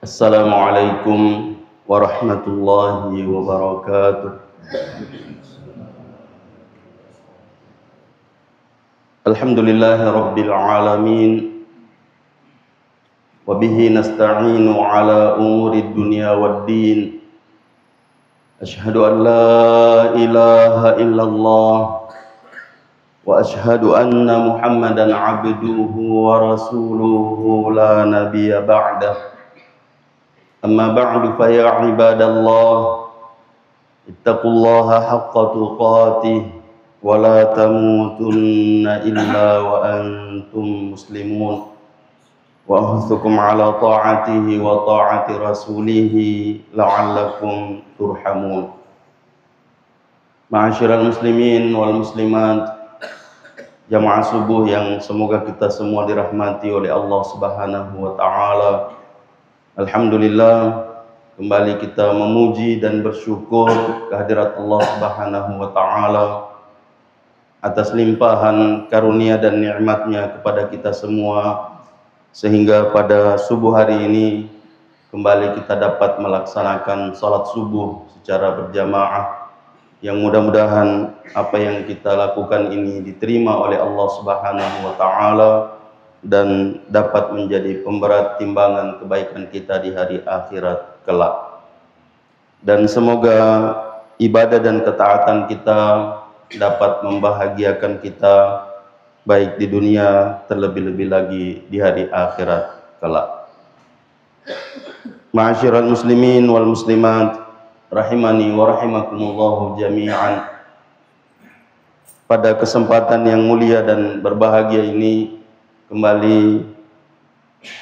Assalamualaikum warahmatullahi wabarakatuh. Alhamdulillahi rabbil alamin. Wabihi nasta'inu ala umuri dunya waddin. Ashhadu an la ilaha illallah wa ashhadu anna Muhammadan abduhu wa rasuluhu la nabiyya ba'dah. Amma ba'du fa ya ibadallah ittaqullaha haqqa tuqatih wa la tamutunna illa wa antum muslimun wa ahuthukum ala ta'atihi wa ta'ati rasulihi la'allakum turhamun. Ma'asyiral muslimin wal muslimat, jamaah subuh yang semoga kita semua dirahmati oleh Allah Subhanahu wa taala. Alhamdulillah, kembali kita memuji dan bersyukur kehadirat Allah Subhanahu wa taala atas limpahan karunia dan nikmatnya kepada kita semua, sehingga pada subuh hari ini kembali kita dapat melaksanakan salat subuh secara berjamaah, yang mudah-mudahan apa yang kita lakukan ini diterima oleh Allah Subhanahu wa taala dan dapat menjadi pemberat timbangan kebaikan kita di hari akhirat kelak. Dan semoga ibadah dan ketaatan kita dapat membahagiakan kita baik di dunia, terlebih-lebih lagi di hari akhirat kelak. Ma'asyiral muslimin wal muslimat, rahimani wa rahimakumullahu jami'an. Pada kesempatan yang mulia dan berbahagia ini, kembali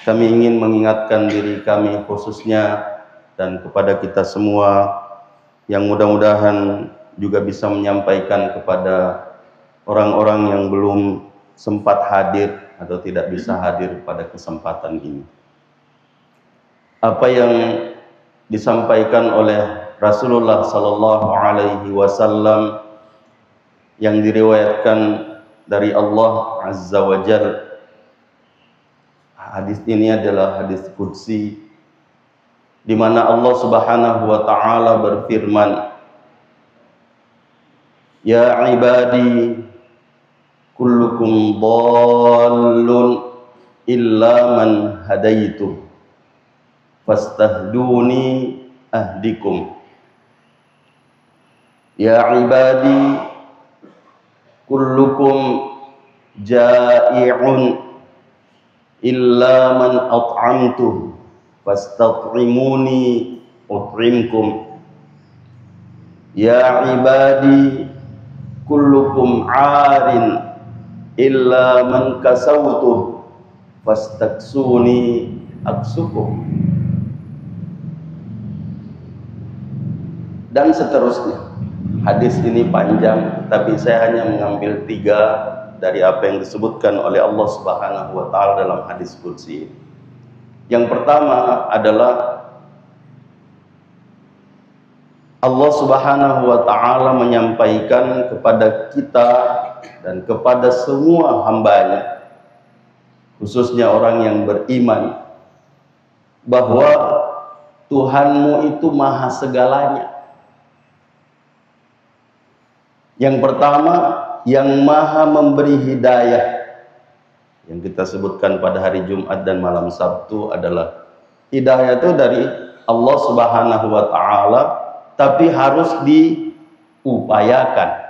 kami ingin mengingatkan diri kami khususnya dan kepada kita semua, yang mudah-mudahan juga bisa menyampaikan kepada orang-orang yang belum sempat hadir atau tidak bisa hadir pada kesempatan ini. Apa yang disampaikan oleh Rasulullah sallallahu alaihi wasallam yang diriwayatkan dari Allah Azza wa Jalla. Hadis ini adalah hadis qudsi, di mana Allah Subhanahu wa taala berfirman, "Ya ibadi, kullukum dhallun illa man hadaitu, fastahduni ahdikum." Ya ibadi, kullukum ja'i'un illa man at'amtu, fastat'imuni ut'imkum. Ya ibadi, kullukum 'arin illa man kasawtu, fastaksuni aksukum. Dan seterusnya. Hadis ini panjang, tapi saya hanya mengambil 3 dari apa yang disebutkan oleh Allah Subhanahu wa taala dalam hadis qudsi. Yang pertama adalah Allah Subhanahu wa taala menyampaikan kepada kita dan kepada semua hambanya, khususnya orang yang beriman, bahwa Tuhanmu itu maha segalanya. Yang pertama, yang maha memberi hidayah, yang kita sebutkan pada hari Jumat dan malam Sabtu adalah hidayah itu dari Allah Subhanahu wa taala, tapi harus diupayakan,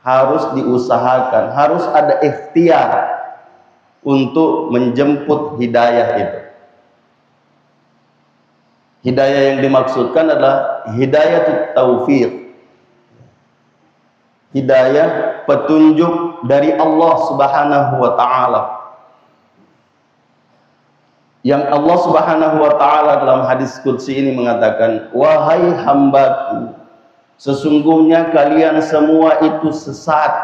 harus diusahakan, harus ada ikhtiar untuk menjemput hidayah itu. Hidayah yang dimaksudkan adalah hidayah taufiq, hidayah petunjuk dari Allah Subhanahu wa taala. Yang Allah Subhanahu wa taala dalam hadis qudsi ini mengatakan, "Wahai hambaku, sesungguhnya kalian semua itu sesat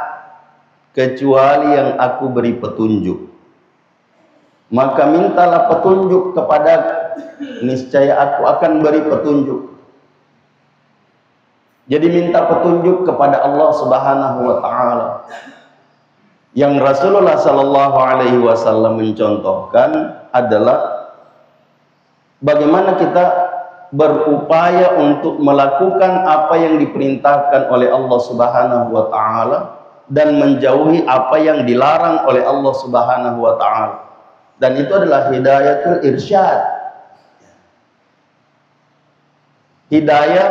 kecuali yang aku beri petunjuk. Maka mintalah petunjuk kepadaku, niscaya aku akan beri petunjuk." Jadi minta petunjuk kepada Allah Subhanahu wa taala. Yang Rasulullah sallallahu alaihi wasallam mencontohkan adalah bagaimana kita berupaya untuk melakukan apa yang diperintahkan oleh Allah Subhanahu wa taala dan menjauhi apa yang dilarang oleh Allah Subhanahu wa taala. Dan itu adalah hidayatul irsyad. Hidayah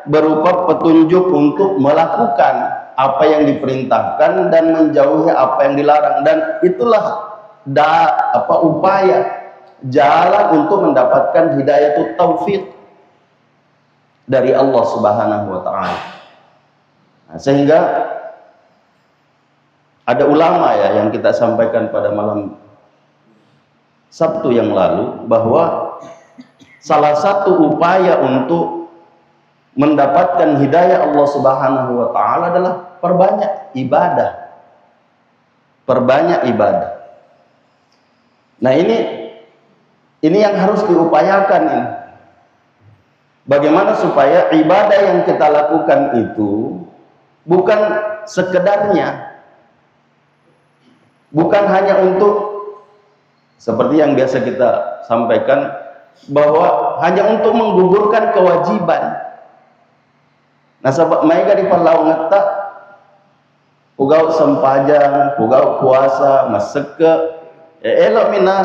berupa petunjuk untuk melakukan apa yang diperintahkan dan menjauhi apa yang dilarang, dan itulah upaya jalan untuk mendapatkan hidayatul taufik dari Allah Subhanahu wa taala. Nah, sehingga ada ulama ya yang kita sampaikan pada malam Sabtu yang lalu bahwa salah satu upaya untuk mendapatkan hidayah Allah Subhanahu wa taala adalah perbanyak ibadah. Perbanyak ibadah. Nah, ini yang harus diupayakan ini. Bagaimana supaya ibadah yang kita lakukan itu bukan sekedarnya, bukan hanya untuk seperti yang biasa kita sampaikan bahwa hanya untuk menggugurkan kewajiban. Nah, sahabat mereka di Palau ngeta pugau sempajang, pugau puasa, maseke, elok mina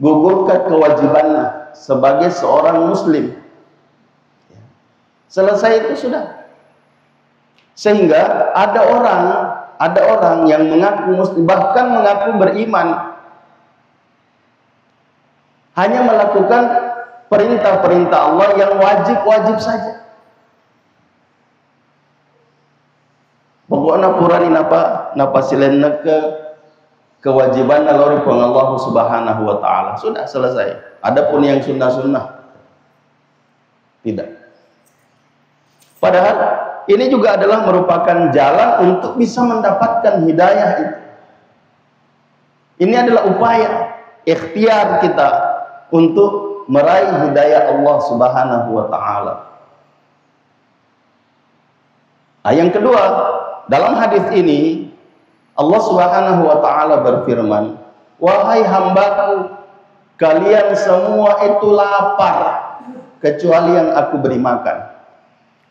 gugurkan kewajibannya sebagai seorang muslim. Selesai itu sudah. Sehingga ada orang yang mengaku muslim, bahkan mengaku beriman, hanya melakukan perintah-perintah Allah yang wajib-wajib saja. Pokoknya purani napa silenna kewajiban nalori pang Allah Subhanahu wa taala. Sudah selesai. Adapun yang sunnah-sunnah tidak. Padahal ini juga adalah merupakan jalan untuk bisa mendapatkan hidayah itu. Ini adalah upaya ikhtiar kita untuk meraih hidayah Allah Subhanahu wa taala. Nah, yang kedua, dalam hadis ini Allah Subhanahu wa taala berfirman, "Wahai hambaku, kalian semua itu lapar kecuali yang aku beri makan.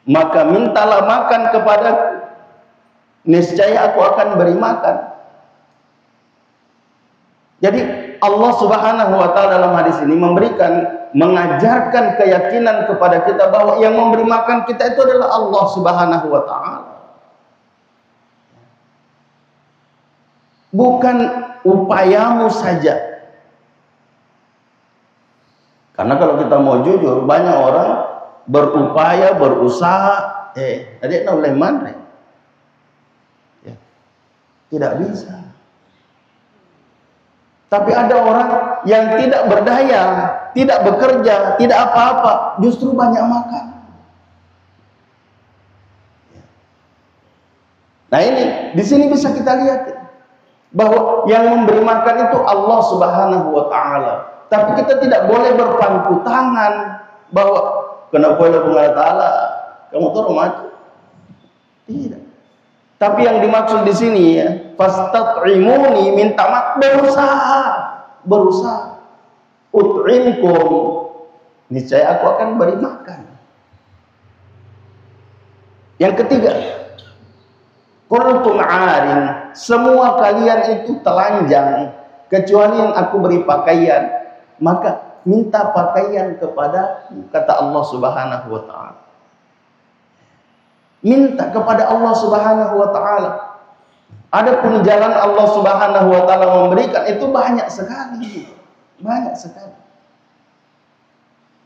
Maka mintalah makan kepadaku, niscaya aku akan beri makan." Jadi Allah Subhanahu wa taala dalam hadis ini mengajarkan keyakinan kepada kita bahwa yang memberi makan kita itu adalah Allah Subhanahu wa taala. Bukan upayamu saja. Karena kalau kita mau jujur, banyak orang berupaya, berusaha, adik nak boleh mana? Ya, tidak bisa. Tapi ada orang yang tidak berdaya, tidak bekerja, tidak apa-apa, justru banyak makan. Nah, ini di sini bisa kita lihat bahwa yang memberi makan itu Allah Subhanahu wa taala. Tapi kita tidak boleh berpangku tangan bahwa kenapa Allah taala kamu tuh mati. Tidak. Tapi yang dimaksud di sini ya, fastat'imuni, minta makan, berusaha. Ut'imkum, niscaya aku akan beri makan. Yang ketiga, kuntum arin, semua kalian itu telanjang kecuali yang aku beri pakaian, maka minta pakaian kepada, kata Allah Subhanahu wa taala. Minta kepada Allah Subhanahu wa taala. Adapun jalan Allah Subhanahu wa taala memberikan itu banyak sekali. Banyak sekali.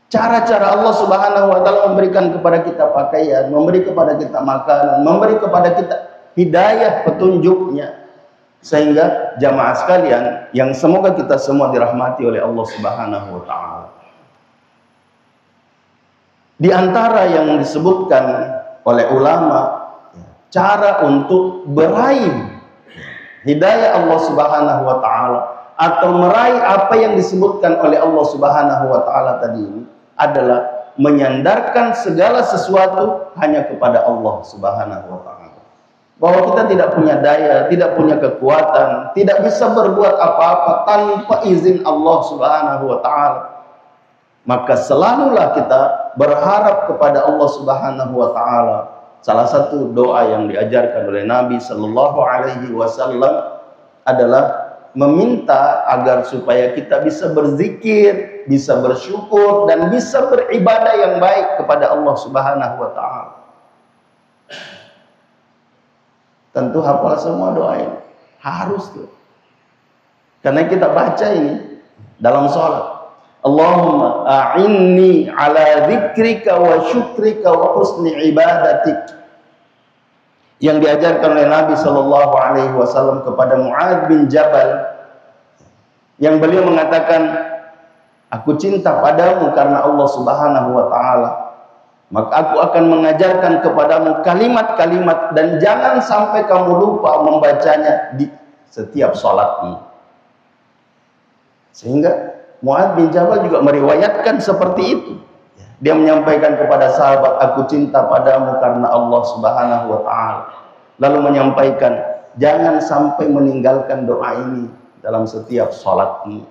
Cara-cara Allah Subhanahu wa taala memberikan kepada kita pakaian, memberi kepada kita makanan, memberi kepada kita hidayah petunjuknya, sehingga jamaah sekalian yang semoga kita semua dirahmati oleh Allah Subhanahu wa taala. Di antara yang disebutkan oleh ulama, cara untuk meraih hidayah Allah Subhanahu wa taala atau meraih apa yang disebutkan oleh Allah Subhanahu wa taala tadi ini adalah menyandarkan segala sesuatu hanya kepada Allah Subhanahu wa taala. Bahwa kita tidak punya daya, tidak punya kekuatan, tidak bisa berbuat apa-apa tanpa izin Allah Subhanahu wa taala. maka selalulah kita berharap kepada Allah Subhanahu wa taala. Salah satu doa yang diajarkan oleh Nabi sallallahu alaihi wasallam adalah meminta agar supaya kita bisa berzikir, bisa bersyukur, dan bisa beribadah yang baik kepada Allah Subhanahu wa taala. Tentu hafal semua doa ini. Harus tuh. Karena kita baca ini dalam sholat. Allahumma a'inni ala dzikrika wa syukrika wa husni ibadatik. Yang diajarkan oleh Nabi sallallahu alaihi wasallam kepada Mu'adz bin Jabal, yang beliau mengatakan, aku cinta padamu karena Allah Subhanahu wa taala, maka aku akan mengajarkan kepadamu kalimat-kalimat dan jangan sampai kamu lupa membacanya di setiap salatmu. Sehingga Mu'adz bin Jabal juga meriwayatkan seperti itu. Dia menyampaikan kepada sahabat, aku cinta padamu karena Allah Subhanahu wa taala. Lalu menyampaikan, jangan sampai meninggalkan doa ini dalam setiap salatmu.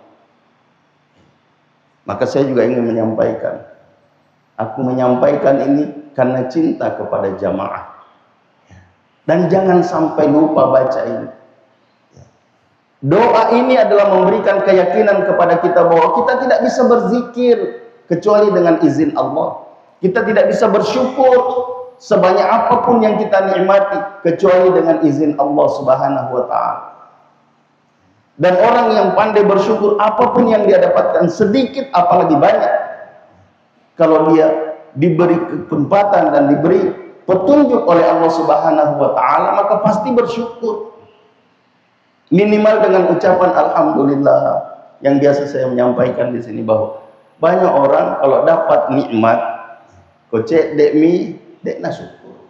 Maka saya juga ingin menyampaikan, aku menyampaikan ini karena cinta kepada jamaah. Dan jangan sampai lupa baca ini. Doa ini adalah memberikan keyakinan kepada kita bahwa kita tidak bisa berzikir kecuali dengan izin Allah. Kita tidak bisa bersyukur sebanyak apapun yang kita nikmati kecuali dengan izin Allah Subhanahu wa taala. Dan orang yang pandai bersyukur apapun yang dia dapatkan, sedikit apalagi banyak, kalau dia diberi kesempatan dan diberi petunjuk oleh Allah Subhanahu wa taala, maka pasti bersyukur. Minimal dengan ucapan alhamdulillah, yang biasa saya menyampaikan di sini, bahwa banyak orang kalau dapat nikmat, kocek dek mi, dek na syukur.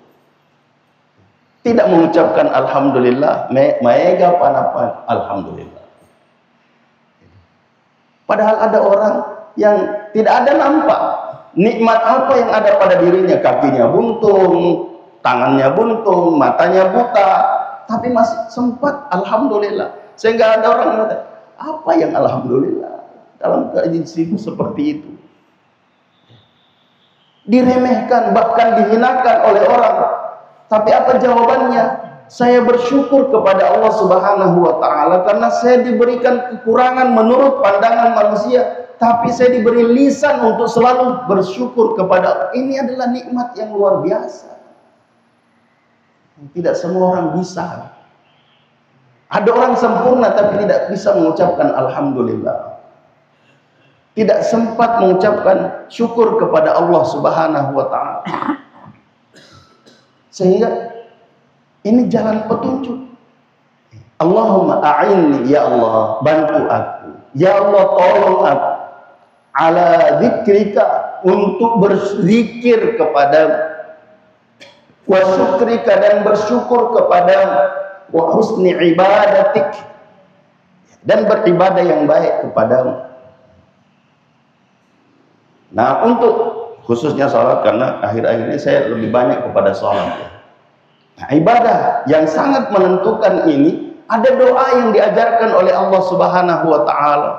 Tidak mengucapkan alhamdulillah, maega panapa alhamdulillah. Padahal ada orang yang tidak ada nampak nikmat apa yang ada pada dirinya, kakinya buntung, tangannya buntung, matanya buta, tapi masih sempat alhamdulillah. Sehingga ada orang yang mengatakan, apa yang alhamdulillah dalam kondisi seperti itu? Diremehkan, bahkan dihinakan oleh orang. Tapi apa jawabannya? Saya bersyukur kepada Allah Subhanahu wa taala karena saya diberikan kekurangan menurut pandangan manusia, tapi saya diberi lisan untuk selalu bersyukur kepada Allah. Ini adalah nikmat yang luar biasa. Tidak semua orang bisa. Ada orang sempurna tapi tidak bisa mengucapkan alhamdulillah. Tidak sempat mengucapkan syukur kepada Allah Subhanahu wa taala. Sehingga ini jalan petunjuk. Allahumma a'inni, ya Allah, bantu aku. Ya Allah, tolong aku. Ala dzikrika, untuk berzikir kepadamu. Wa syukrika, dan bersyukur kepadamu. Wa husni ibadatik, dan beribadah yang baik kepadamu. Nah, untuk khususnya sholat, karena akhir-akhir ini saya lebih banyak kepada sholat. Nah, ibadah yang sangat menentukan ini, ada doa yang diajarkan oleh Allah Subhanahu wa taala,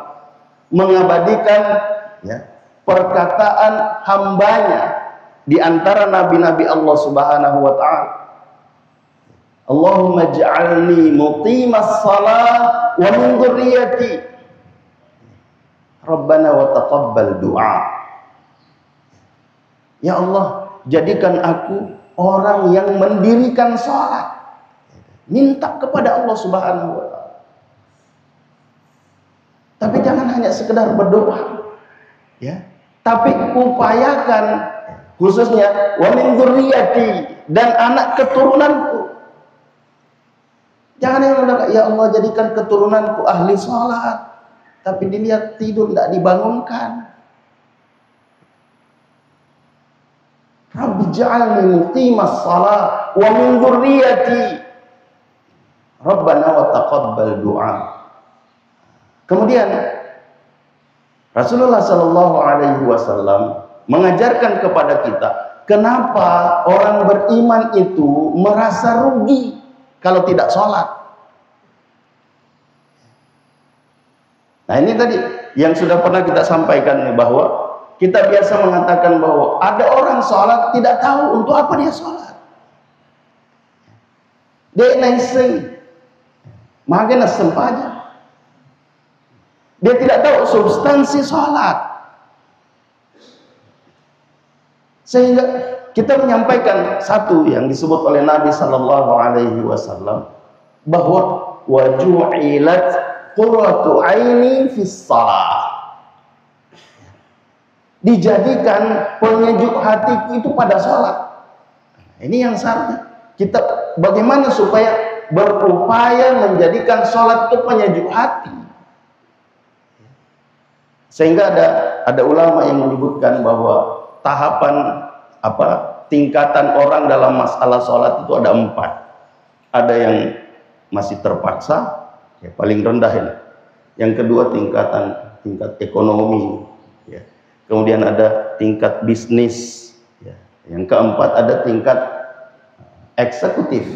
mengabadikan perkataan hambanya di antara nabi-nabi Allah Subhanahu wa taala. Allahumma ja'alni muqimas shalah wa min dzurriyyati Rabbana wa taqabbal du'a. Ya Allah, jadikan aku orang yang mendirikan sholat. Minta kepada Allah Subhanahu wa taala. Tapi jangan hanya sekedar berdoa, ya. Tapi upayakan, khususnya wa min dzurriyyati, dan anak keturunanku. Jangan yang bilang, ya Allah jadikan keturunanku ahli sholat, tapi dilihat tidur tidak dibangunkan. Rabbi ja'alni muqimas shalah wa min dzurriyyati Rabbana wa taqabbal du'a. Kemudian Rasulullah sallallahu alaihi wasallam mengajarkan kepada kita, kenapa orang beriman itu merasa rugi kalau tidak sholat. Nah, ini tadi yang sudah pernah kita sampaikan, bahwa kita biasa mengatakan bahwa ada orang sholat tidak tahu untuk apa dia sholat. Dia naisai, makanya sempaja. Dia tidak tahu substansi sholat. Sehingga kita menyampaikan satu yang disebut oleh Nabi Sallallahu Alaihi Wasallam bahwa waju'ilat qurratu aini fis shalah. Dijadikan penyejuk hatiku itu pada sholat. Ini yang seharusnya kita bagaimana supaya berupaya menjadikan sholat itu penyejuk hati. Sehingga ada ulama yang menyebutkan bahwa tahapan tingkatan orang dalam masalah sholat itu ada 4. Ada yang masih terpaksa, ya, paling rendah ini. Yang kedua tingkat ekonomi, ya. Kemudian ada tingkat bisnis, ya. Yang keempat ada tingkat eksekutif.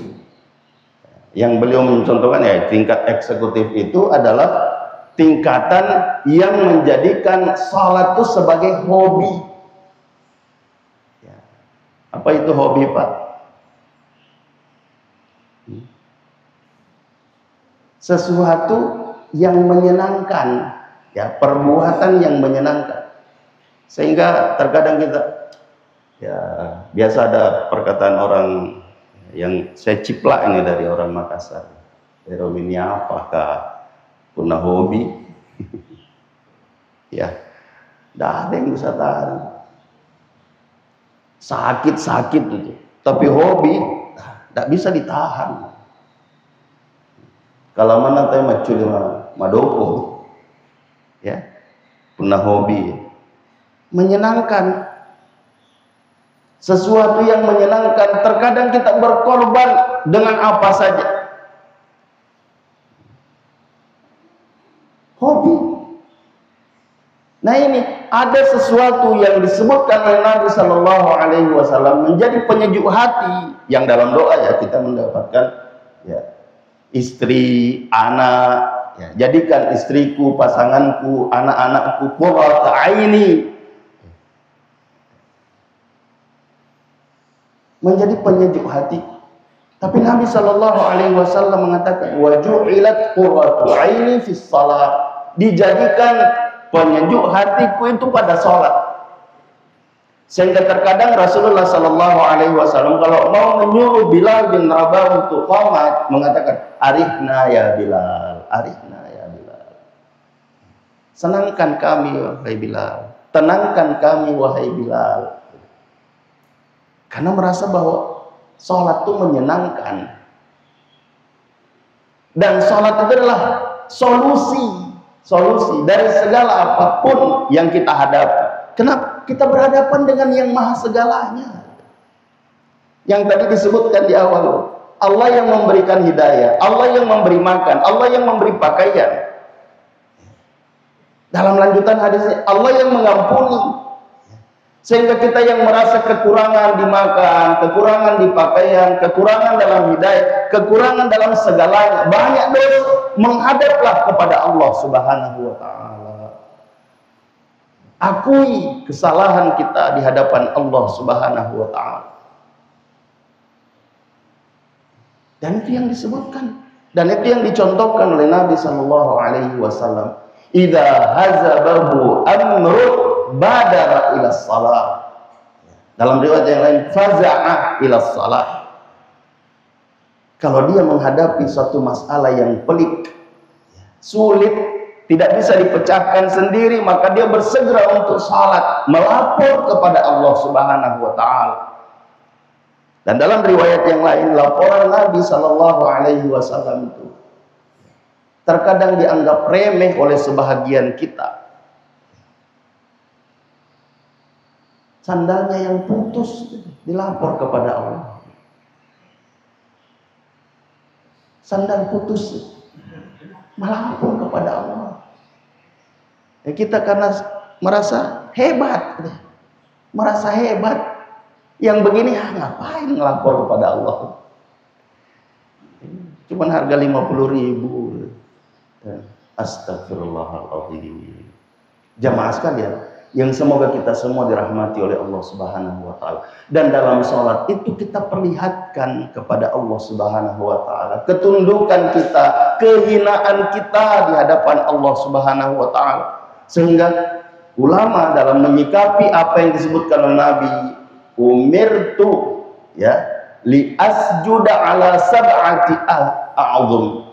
Yang beliau mencontohkan ya tingkat eksekutif itu adalah tingkatan yang menjadikan sholat itu sebagai hobi. Ya. Apa itu hobi, Pak? Sesuatu yang menyenangkan, ya, perbuatan yang menyenangkan. Sehingga terkadang kita, ya, biasa ada perkataan orang yang saya ciplak ini dari orang Makassar. Ini apakah punah hobi? Ya, tidak ada yang bisa tahan. Sakit itu, tapi hobi tidak bisa ditahan. Kalau mana teh macul madoko, ya, punah hobi, menyenangkan. Sesuatu yang menyenangkan, terkadang kita berkorban dengan apa saja. Hobi. Nah ini ada sesuatu yang disebutkan oleh Nabi Sallallahu Alaihi Wasallam menjadi penyejuk hati, yang dalam doa ya kita mendapatkan, ya, istri, anak, ya, jadikan istriku, pasanganku, anak-anakku qurrata aini, menjadi penyejuk hati. Tapi Nabi Sallallahu Alaihi Wasallam mengatakan waju'ilat qurratu aini fis shalah, dijadikan penyejuk hatiku itu pada sholat. Sehingga terkadang Rasulullah Sallallahu Alaihi Wasallam kalau mau menyuruh Bilal bin Rabah untuk qomat mengatakan arihna ya Bilal, arihna ya Bilal, senangkan kami wahai Bilal, tenangkan kami wahai Bilal. Karena merasa bahwa sholat itu menyenangkan. Dan sholat itu adalah solusi dari segala apapun yang kita hadapi. Kenapa? Kita berhadapan dengan yang maha segalanya. Yang tadi disebutkan di awal, Allah yang memberikan hidayah, Allah yang memberi makan, Allah yang memberi pakaian. Dalam lanjutan hadisnya, Allah yang mengampuni. Sehingga kita yang merasa kekurangan di makan, kekurangan di pakaian, kekurangan dalam hidayah, kekurangan dalam segalanya, banyak dosa, menghadaplah kepada Allah Subhanahu wa Ta'ala. Akui kesalahan kita di hadapan Allah Subhanahu wa Ta'ala. Dan itu yang disebutkan, dan itu yang dicontohkan oleh Nabi Sallallahu Alaihi Wasallam. Idza hazabahu amrun badara ila shalah. Dalam riwayat yang lain faza'a ila shalah. Kalau dia menghadapi suatu masalah yang pelik, sulit, tidak bisa dipecahkan sendiri, maka dia bersegera untuk salat, melapor kepada Allah Subhanahu wa Ta'ala. Dan dalam riwayat yang lain, laporan Nabi Sallallahu Alaihi Wasallam itu terkadang dianggap remeh oleh sebahagian kita. Sandalnya yang putus dilapor kepada Allah. Sandal putus melapor kepada Allah. Ya, kita karena merasa hebat, yang begini ngapain ngelapor kepada Allah? Cuman harga 50.000. Astagfirullahaladzim. Jamaah sekalian, yang semoga kita semua dirahmati oleh Allah Subhanahu wa taala. Dan dalam sholat itu kita perlihatkan kepada Allah Subhanahu wa taala ketundukan kita, kehinaan kita di hadapan Allah Subhanahu wa taala. Sehingga ulama dalam menyikapi apa yang disebutkan oleh Nabi, umirtu ya li asjuda ala sab'ati a'zum.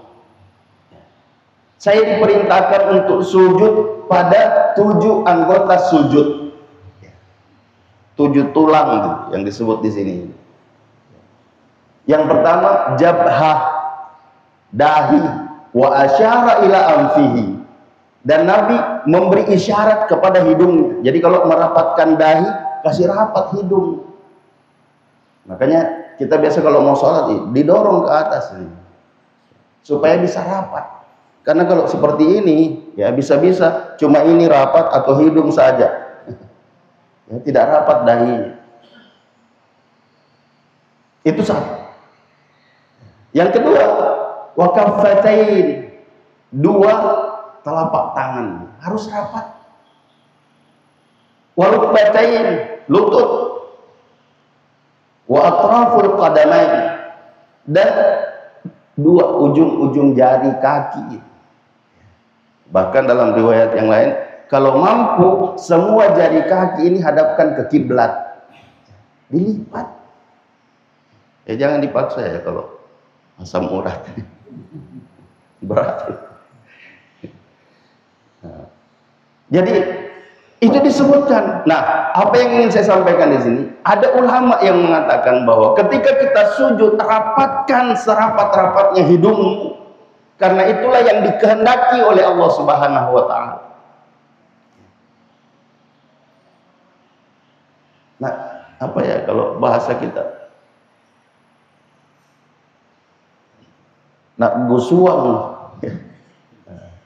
Saya diperintahkan untuk sujud pada 7 anggota sujud. 7 tulang yang disebut di sini. Yang pertama jabhah, dahi, wa asyara ila anfihi. Dan Nabi memberi isyarat kepada hidungnya. Jadi kalau merapatkan dahi, kasih rapat hidung. Makanya kita biasa kalau mau sholat didorong ke atas nih, supaya bisa rapat. Karena kalau seperti ini, ya bisa-bisa cuma ini rapat atau hidung saja, ya, tidak rapat dahinya. Itu satu. Yang kedua, wakaffatain, 2 telapak tangan harus rapat. Warukbatain, lutut. Wa atraful qadamain, dan 2 ujung-ujung jari kaki. Bahkan dalam riwayat yang lain, kalau mampu semua jari kaki ini hadapkan ke kiblat, dilipat. Ya jangan dipaksa ya kalau asam urat berat. Nah, jadi itu disebutkan. Nah, apa yang ingin saya sampaikan di sini, ada ulama yang mengatakan bahwa ketika kita sujud, rapatkan serapat-rapatnya hidungmu, karena itulah yang dikehendaki oleh Allah Subhanahu wa taala. Nah, apa ya kalau bahasa kita? Nak gusuang,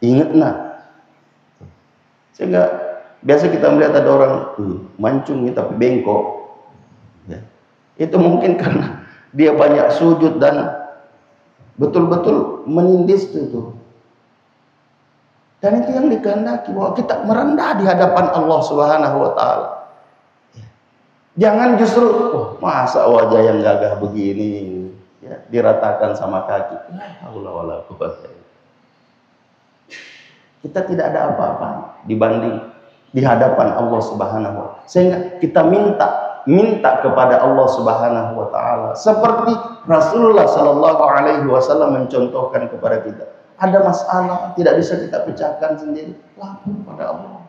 ingat nah. Sehingga biasa kita melihat ada orang mancung tapi bengkok, ya. Itu mungkin karena dia banyak sujud dan betul-betul menindis itu. Dan itu yang dikehendaki, bahwa kita merendah di hadapan Allah Subhanahu wa taala. Jangan justru masa wajah yang gagah begini ya diratakan sama kaki. Kita tidak ada apa-apa dibanding di hadapan Allah Subhanahu wa taala. Sehingga kita minta kepada Allah Subhanahu wa taala seperti Rasulullah sallallahu alaihi wasallam mencontohkan kepada kita. Ada masalah tidak bisa kita pecahkan sendiri, lapor pada Allah.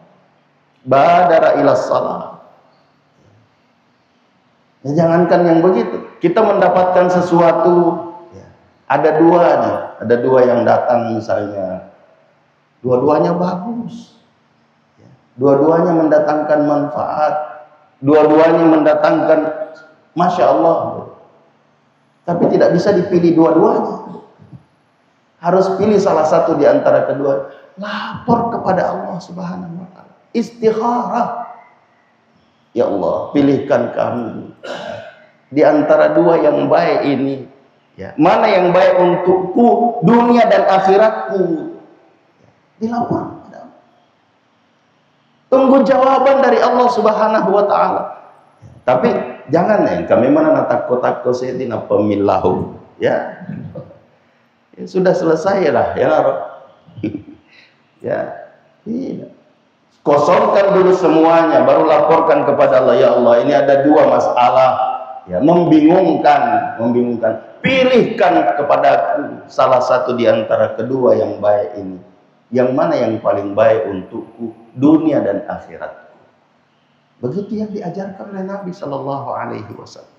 Badara ila shalah. Ya, jangankan yang begitu, kita mendapatkan sesuatu ya, ada 2 nih, ada 2 yang datang misalnya. Dua-duanya bagus. Dua-duanya mendatangkan manfaat, dua-duanya mendatangkan Masya Allah, tapi tidak bisa dipilih dua-duanya, harus pilih salah satu di antara kedua. Lapor kepada Allah Subhanahu wa taala, istikharah, ya Allah pilihkan kami di antara 2 yang baik ini, ya, mana yang baik untukku dunia dan akhiratku. Dilapor. Tunggu jawaban dari Allah Subhanahu wa taala. Tapi jangan kami mana takut-takut setina pemilahu. Ya. Ya sudah selesai lah ya. Ya. Tidak. Kosongkan dulu semuanya baru laporkan kepada Allah, ya Allah ini ada 2 masalah ya, membingungkan. Pilihkan kepadaku salah satu di antara kedua yang baik ini. Yang mana yang paling baik untukku dunia dan akhiratku. Begitu yang diajarkan oleh Nabi Shallallahu Alaihi Wasallam.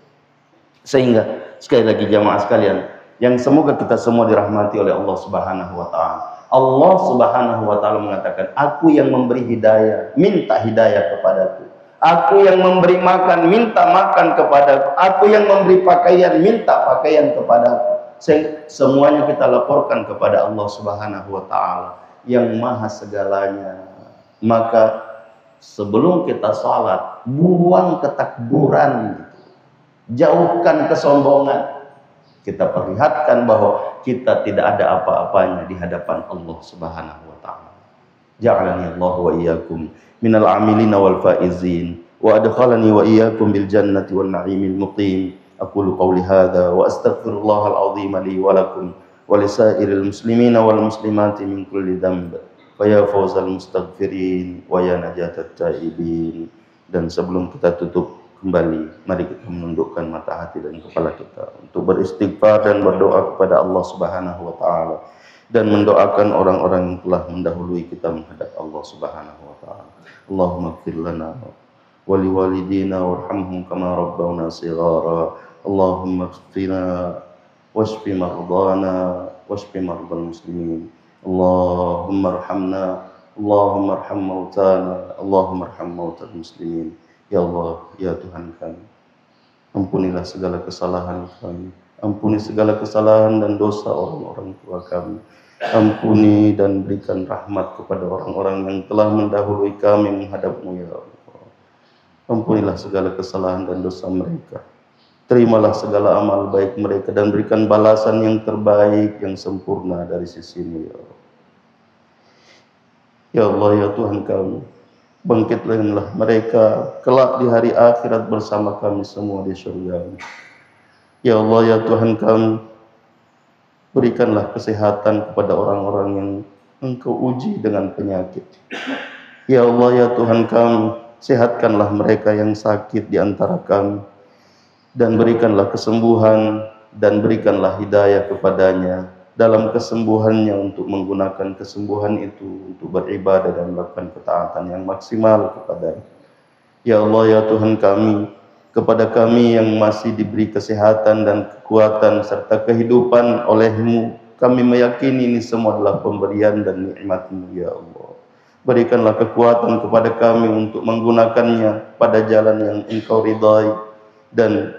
Sehingga sekali lagi jamaah sekalian, yang semoga kita semua dirahmati oleh Allah Subhanahu Wa Taala. Allah Subhanahu Wa Taala mengatakan, aku yang memberi hidayah, minta hidayah kepadaku. Aku yang memberi makan, minta makan kepadaku. Aku yang memberi pakaian, minta pakaian kepadaku. Sehingga semuanya kita laporkan kepada Allah Subhanahu Wa Taala yang maha segalanya. Maka sebelum kita salat, buang ketakburan, jauhkan kesombongan. Kita perlihatkan bahwa kita tidak ada apa-apanya di hadapan Allah Subhanahu wa taala. ja'alani Allah wa iyyakum minal amilina wal faizin wa adkhalani wa iyyakum bil jannati wan na'imil muqim. Aqulu qawli hadza wa astaghfirullahal azim li wa lakum wa lisairil muslimina wal muslimati min kulli dhanb. Fa ya fawzal mustaghfirin wa ya najatat taibin. Dan sebelum kita tutup kembali, mari kita menundukkan mata hati dan kepala kita untuk beristighfar dan berdoa kepada Allah Subhanahu wa taala dan mendoakan orang-orang yang telah mendahului kita menghadap Allah Subhanahu wa taala. Allahumma ighfir lana wa liwalidina warhamhum kama rabbawna shighara. Allahumma ighfirna washfi mardana washfi mardal muslimin. Allahumma arhamna, Allahumma arham mautana, Allahumma arham mautal muslimin. Ya Allah, ya Tuhan kami, ampunilah segala kesalahan kami, ampuni segala kesalahan dan dosa orang-orang tua kami, ampuni dan berikan rahmat kepada orang-orang yang telah mendahului kami menghadap-Mu ya Allah. Ampunilah segala kesalahan dan dosa mereka, terimalah segala amal baik mereka dan berikan balasan yang terbaik, yang sempurna dari sisi-Mu ya Allah. Ya Allah, ya Tuhan kami, bangkitkanlah mereka kelak di hari akhirat bersama kami semua di surga. Ya Allah, ya Tuhan kami, berikanlah kesehatan kepada orang-orang yang Engkau uji dengan penyakit. Ya Allah, ya Tuhan kami, sehatkanlah mereka yang sakit di antara kami dan berikanlah kesembuhan dan berikanlah hidayah kepadanya dalam kesembuhannya untuk menggunakan kesembuhan itu untuk beribadah dan melakukan ketaatan yang maksimal kepadanya. Ya Allah, ya Tuhan kami, kepada kami yang masih diberi kesehatan dan kekuatan serta kehidupan oleh-Mu, kami meyakini ini semua adalah pemberian dan nikmat-Mu ya Allah. Berikanlah kekuatan kepada kami untuk menggunakannya pada jalan yang Engkau ridhai, dan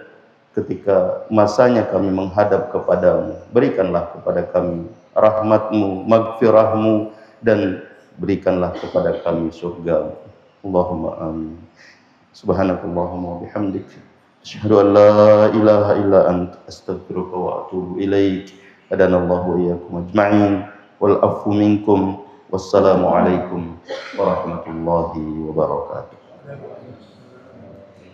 ketika masanya kami menghadap kepadamu, berikanlah kepada kami rahmat-Mu, maghfirah-Mu, dan berikanlah kepada kami surga. Allahumma amin. Subhanakallahumma wa bihamdik, asyhadu an la ilaha illa anta, astaghfiruka wa atubu ilaik. Hadanallahu wa iyyakum ajma'in wal afu minkum. Wassalamu alaikum warahmatullahi wabarakatuh.